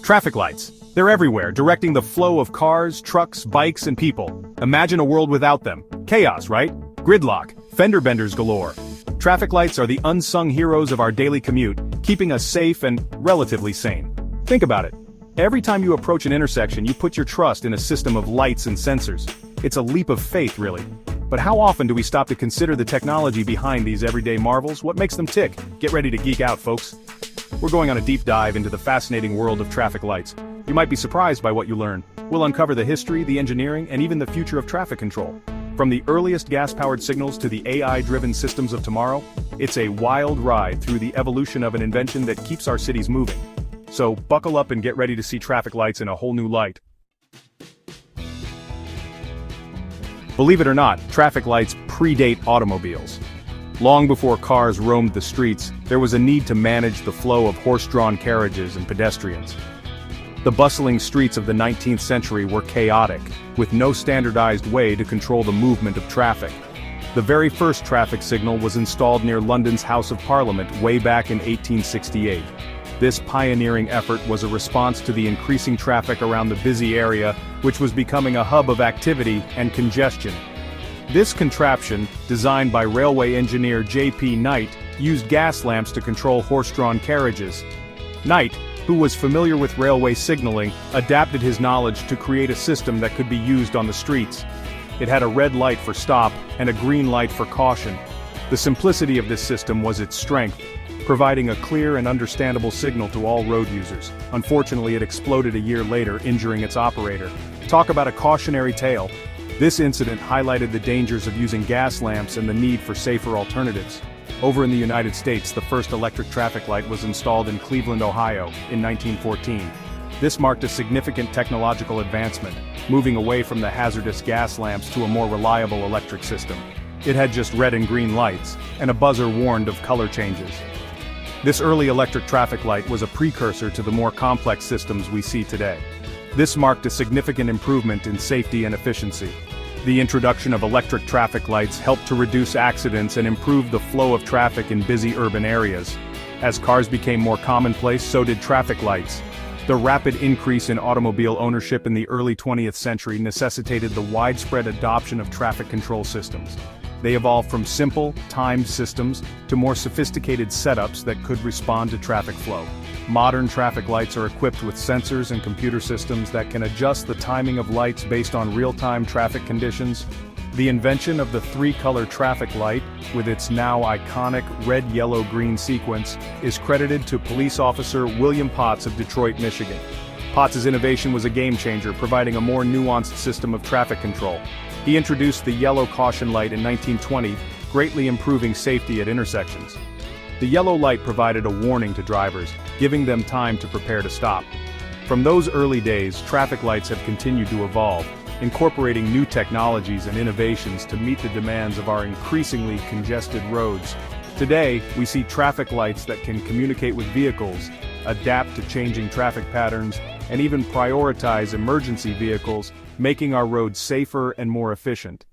Traffic lights. They're everywhere, directing the flow of cars, trucks, bikes, and people. Imagine a world without them. Chaos, right? Gridlock, fender benders galore. Traffic lights are the unsung heroes of our daily commute, keeping us safe and relatively sane. Think about it. Every time you approach an intersection, you put your trust in a system of lights and sensors. It's a leap of faith, really. But how often do we stop to consider the technology behind these everyday marvels? What makes them tick? Get ready to geek out, folks. We're going on a deep dive into the fascinating world of traffic lights. You might be surprised by what you learn. We'll uncover the history, the engineering, and even the future of traffic control. From the earliest gas-powered signals to the AI-driven systems of tomorrow, it's a wild ride through the evolution of an invention that keeps our cities moving. So buckle up and get ready to see traffic lights in a whole new light. Believe it or not, traffic lights predate automobiles. Long before cars roamed the streets, there was a need to manage the flow of horse-drawn carriages and pedestrians. The bustling streets of the 19th century were chaotic, with no standardized way to control the movement of traffic. The very first traffic signal was installed near London's House of Parliament way back in 1868. This pioneering effort was a response to the increasing traffic around the busy area, which was becoming a hub of activity and congestion. This contraption, designed by railway engineer J.P. Knight, used gas lamps to control horse-drawn carriages. Knight, who was familiar with railway signaling, adapted his knowledge to create a system that could be used on the streets. It had a red light for stop and a green light for caution. The simplicity of this system was its strength, providing a clear and understandable signal to all road users. Unfortunately, it exploded a year later, injuring its operator. Talk about a cautionary tale. This incident highlighted the dangers of using gas lamps and the need for safer alternatives. Over in the United States, the first electric traffic light was installed in Cleveland, Ohio, in 1914. This marked a significant technological advancement, moving away from the hazardous gas lamps to a more reliable electric system. It had just red and green lights, and a buzzer warned of color changes. This early electric traffic light was a precursor to the more complex systems we see today. This marked a significant improvement in safety and efficiency. The introduction of electric traffic lights helped to reduce accidents and improve the flow of traffic in busy urban areas. As cars became more commonplace, so did traffic lights. The rapid increase in automobile ownership in the early 20th century necessitated the widespread adoption of traffic control systems. They evolved from simple, timed systems to more sophisticated setups that could respond to traffic flow. Modern traffic lights are equipped with sensors and computer systems that can adjust the timing of lights based on real-time traffic conditions. The invention of the three-color traffic light, with its now iconic red-yellow-green sequence, is credited to police officer William Potts of Detroit, Michigan. Potts's innovation was a game-changer, providing a more nuanced system of traffic control. He introduced the yellow caution light in 1920, greatly improving safety at intersections. The yellow light provided a warning to drivers, giving them time to prepare to stop. From those early days, traffic lights have continued to evolve, incorporating new technologies and innovations to meet the demands of our increasingly congested roads. Today, we see traffic lights that can communicate with vehicles, adapt to changing traffic patterns, and even prioritize emergency vehicles, making our roads safer and more efficient.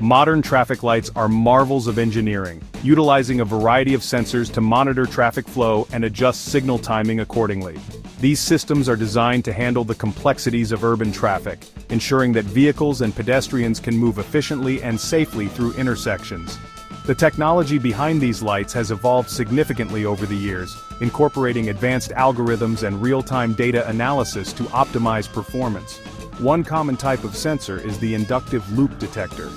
Modern traffic lights are marvels of engineering, utilizing a variety of sensors to monitor traffic flow and adjust signal timing accordingly. These systems are designed to handle the complexities of urban traffic, ensuring that vehicles and pedestrians can move efficiently and safely through intersections. The technology behind these lights has evolved significantly over the years, incorporating advanced algorithms and real-time data analysis to optimize performance. One common type of sensor is the inductive loop detector.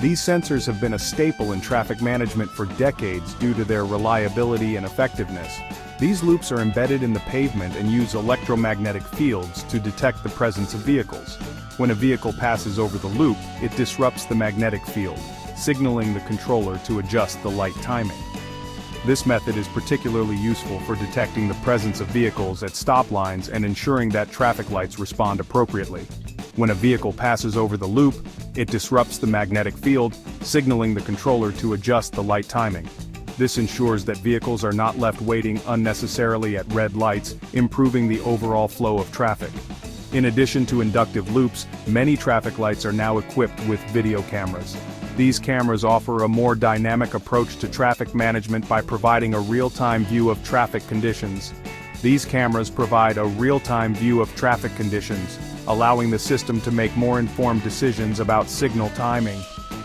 These sensors have been a staple in traffic management for decades due to their reliability and effectiveness. These loops are embedded in the pavement and use electromagnetic fields to detect the presence of vehicles. When a vehicle passes over the loop, it disrupts the magnetic field, signaling the controller to adjust the light timing. This method is particularly useful for detecting the presence of vehicles at stop lines and ensuring that traffic lights respond appropriately. When a vehicle passes over the loop, it disrupts the magnetic field, signaling the controller to adjust the light timing. This ensures that vehicles are not left waiting unnecessarily at red lights, improving the overall flow of traffic. In addition to inductive loops, many traffic lights are now equipped with video cameras. These cameras offer a more dynamic approach to traffic management by providing a real-time view of traffic conditions. These cameras provide a real-time view of traffic conditions, allowing the system to make more informed decisions about signal timing.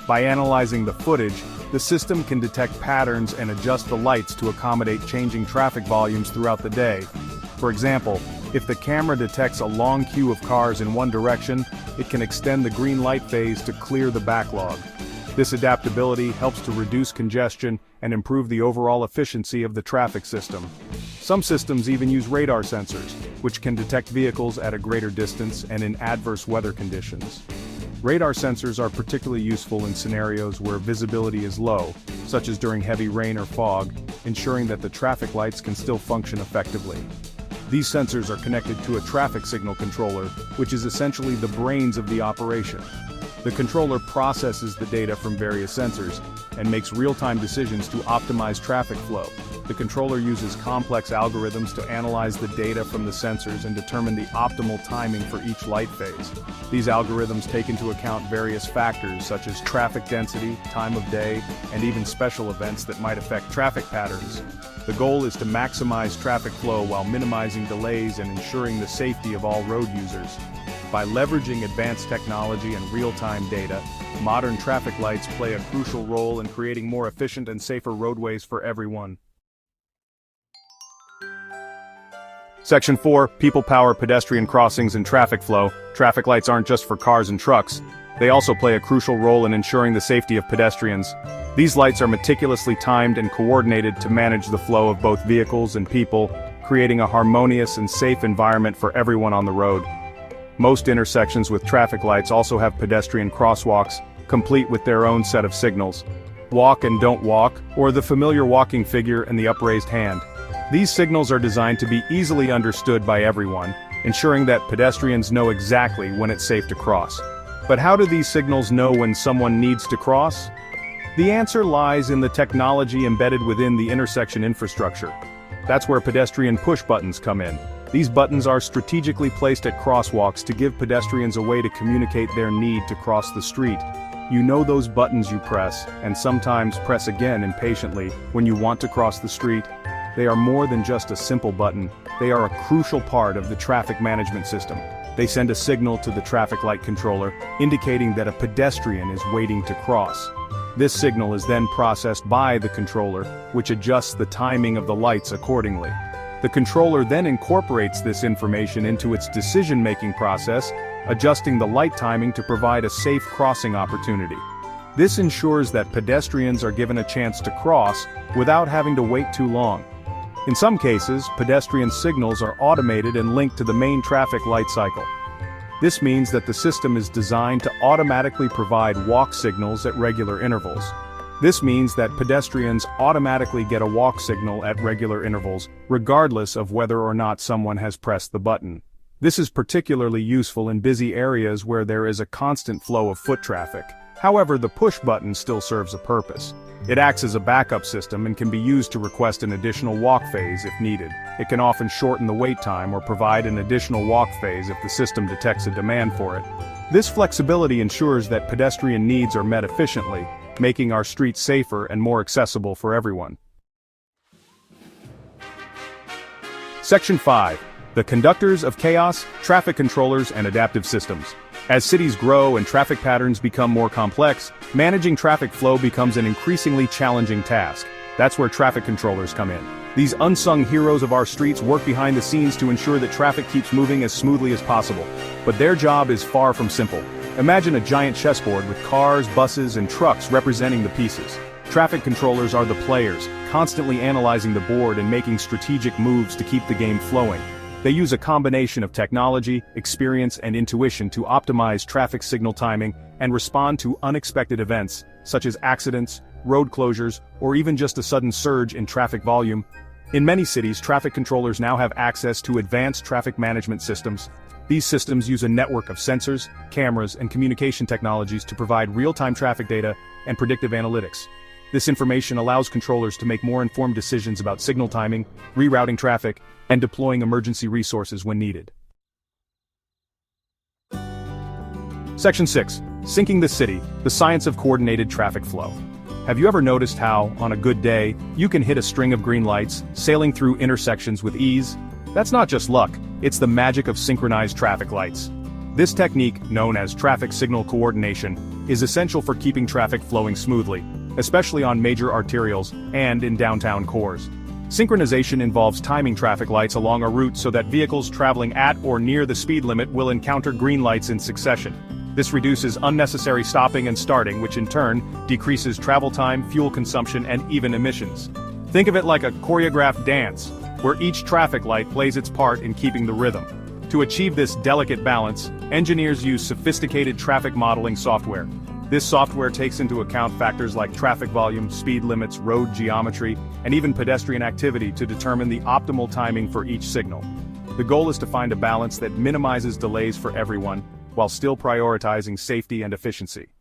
By analyzing the footage, the system can detect patterns and adjust the lights to accommodate changing traffic volumes throughout the day. For example, if the camera detects a long queue of cars in one direction, it can extend the green light phase to clear the backlog. This adaptability helps to reduce congestion and improve the overall efficiency of the traffic system. Some systems even use radar sensors, which can detect vehicles at a greater distance and in adverse weather conditions. Radar sensors are particularly useful in scenarios where visibility is low, such as during heavy rain or fog, ensuring that the traffic lights can still function effectively. These sensors are connected to a traffic signal controller, which is essentially the brains of the operation. The controller processes the data from various sensors and makes real-time decisions to optimize traffic flow. The controller uses complex algorithms to analyze the data from the sensors and determine the optimal timing for each light phase. These algorithms take into account various factors such as traffic density, time of day, and even special events that might affect traffic patterns. The goal is to maximize traffic flow while minimizing delays and ensuring the safety of all road users. By leveraging advanced technology and real-time data, modern traffic lights play a crucial role in creating more efficient and safer roadways for everyone. Section 4. People power pedestrian crossings and traffic flow. Traffic lights aren't just for cars and trucks. They also play a crucial role in ensuring the safety of pedestrians. These lights are meticulously timed and coordinated to manage the flow of both vehicles and people, creating a harmonious and safe environment for everyone on the road. Most intersections with traffic lights also have pedestrian crosswalks, complete with their own set of signals. Walk and don't walk, or the familiar walking figure and the upraised hand. These signals are designed to be easily understood by everyone, ensuring that pedestrians know exactly when it's safe to cross. But how do these signals know when someone needs to cross? The answer lies in the technology embedded within the intersection infrastructure. That's where pedestrian push buttons come in. These buttons are strategically placed at crosswalks to give pedestrians a way to communicate their need to cross the street. You know those buttons you press, and sometimes press again impatiently, when you want to cross the street. They are more than just a simple button, they are a crucial part of the traffic management system. They send a signal to the traffic light controller, indicating that a pedestrian is waiting to cross. This signal is then processed by the controller, which adjusts the timing of the lights accordingly. The controller then incorporates this information into its decision-making process, adjusting the light timing to provide a safe crossing opportunity. This ensures that pedestrians are given a chance to cross without having to wait too long. In some cases, pedestrian signals are automated and linked to the main traffic light cycle. This means that the system is designed to automatically provide walk signals at regular intervals. This means that pedestrians automatically get a walk signal at regular intervals, regardless of whether or not someone has pressed the button. This is particularly useful in busy areas where there is a constant flow of foot traffic. However, the push button still serves a purpose. It acts as a backup system and can be used to request an additional walk phase if needed. It can often shorten the wait time or provide an additional walk phase if the system detects a demand for it. This flexibility ensures that pedestrian needs are met efficiently, making our streets safer and more accessible for everyone. Section 5. The conductors of chaos, traffic controllers and adaptive systems. As cities grow and traffic patterns become more complex, managing traffic flow becomes an increasingly challenging task. That's where traffic controllers come in. These unsung heroes of our streets work behind the scenes to ensure that traffic keeps moving as smoothly as possible. But their job is far from simple. Imagine a giant chessboard with cars, buses, and trucks representing the pieces. Traffic controllers are the players, constantly analyzing the board and making strategic moves to keep the game flowing. They use a combination of technology, experience, and intuition to optimize traffic signal timing and respond to unexpected events, such as accidents, road closures, or even just a sudden surge in traffic volume. In many cities, traffic controllers now have access to advanced traffic management systems. These systems use a network of sensors, cameras, and communication technologies to provide real-time traffic data and predictive analytics. This information allows controllers to make more informed decisions about signal timing, rerouting traffic, and deploying emergency resources when needed. Section 6. Syncing the city, the science of coordinated traffic flow. Have you ever noticed how, on a good day, you can hit a string of green lights, sailing through intersections with ease? That's not just luck, it's the magic of synchronized traffic lights. This technique, known as traffic signal coordination, is essential for keeping traffic flowing smoothly, especially on major arterials and in downtown cores. Synchronization involves timing traffic lights along a route so that vehicles traveling at or near the speed limit will encounter green lights in succession. This reduces unnecessary stopping and starting, which in turn decreases travel time, fuel consumption, and even emissions. Think of it like a choreographed dance, where each traffic light plays its part in keeping the rhythm. To achieve this delicate balance, engineers use sophisticated traffic modeling software. This software takes into account factors like traffic volume, speed limits, road geometry, and even pedestrian activity to determine the optimal timing for each signal. The goal is to find a balance that minimizes delays for everyone, while still prioritizing safety and efficiency.